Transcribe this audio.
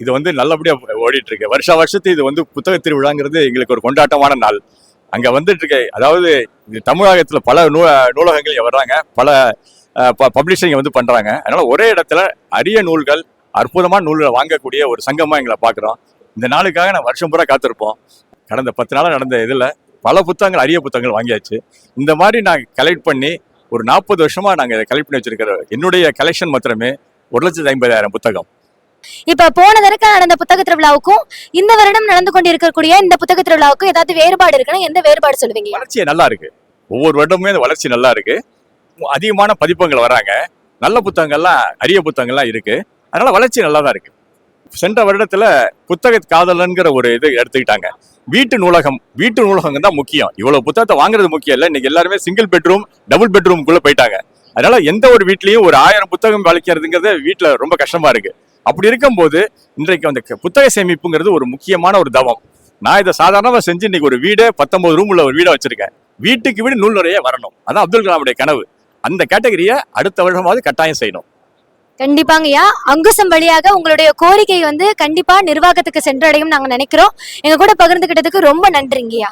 இது வந்து நல்லபடியா ஓடிட்டு இருக்கு. வருஷத்துக்கு இது வந்து புத்தக திருவிழாங்கிறது எங்களுக்கு ஒரு கொண்டாட்டமான நாள். அங்க வந்துட்டு இருக்க, அதாவது இது தமிழகத்துல பல நூலகங்கள் இங்க வர்றாங்க, பல பப்ளிஷிங் வந்து பண்றாங்க. அதனால ஒரே இடத்துல அரிய நூல்கள், அற்புதமான நூல்களை வாங்கக்கூடிய ஒரு சங்கமா எங்களை பாக்குறோம். இந்த நாளுக்காக நான் வருஷம் பூரா காத்திருப்போம். கடந்த 10 நாளா நடந்த இதுல பல புத்தகங்கள், அரிய புத்தகங்கள் வாங்கியாச்சு. இந்த மாதிரி நாங்க கலெக்ட் பண்ணி ஒரு 40 வருஷமா நாங்க இதை கலெக்ட் பண்ணி வச்சிருக்கிற என்னுடைய கலெக்ஷன் மாத்திரமே 1,50,000 புத்தகம். இப்ப போன தடவை நடந்த புத்தக திருவிழாவுக்கும் இந்த வருடம் நடந்து கொண்டிருக்கக்கூடிய இந்த புத்தக திருவிழாவுக்கும் ஏதாவது வேறுபாடு இருக்குன்னா எந்த வேறுபாடு சொல்லுவீங்க? வளர்ச்சி நல்லா இருக்கு. ஒவ்வொரு வருடமுமே அந்த வளர்ச்சி நல்லா இருக்கு. அதிகமான பதிப்பங்கள் வராங்க. நல்ல புத்தகங்கள்லாம், அரிய புத்தகங்கள்லாம் இருக்கு. அதனால வளர்ச்சி நல்லா தான் இருக்கு. சென்ற வருடத்துல புத்தக காதலன்கிற ஒரு இது எடுத்துக்கிட்டாங்க. வீட்டு நூலகம் தான் முக்கியம். இவ்வளவு புத்தகத்தை வாங்குறது முக்கியம் இல்ல. இன்னைக்கு எல்லாருமே சிங்கிள் பெட்ரூம், டபுள் பெட்ரூம்குள்ள போயிட்டாங்க. அதனால எந்த ஒரு வீட்லயும் ஒரு 1000 புத்தகம் வளைக்கிறதுங்கிறது வீட்டுல ரொம்ப கஷ்டமா இருக்கு. அப்படி இருக்கும்போது இன்றைக்கு அந்த புத்தக சேமிப்புங்கிறது ஒரு முக்கியமான ஒரு தவம். நான் இதை சாதாரணமா செஞ்சு இன்னைக்கு ஒரு வீடே 19 ரூம் உள்ள ஒரு வீடை வச்சிருக்கேன். வீட்டுக்கு வீடு நூல் நிறைய வரணும். அதான் அப்துல் கலாமுடைய கனவு. அந்த கேட்டகரியை அடுத்த வருஷமாவது கட்டாயம் செய்யணும். கண்டிப்பாங்கய்யா, அங்குசம் வழியாக உங்களுடைய கோரிக்கை வந்து கண்டிப்பா நிர்வாகத்துக்கு சென்றடையும் நாங்க நினைக்கிறோம். எங்க கூட பகிர்ந்துகிட்டதுக்கு ரொம்ப நன்றிங்கய்யா.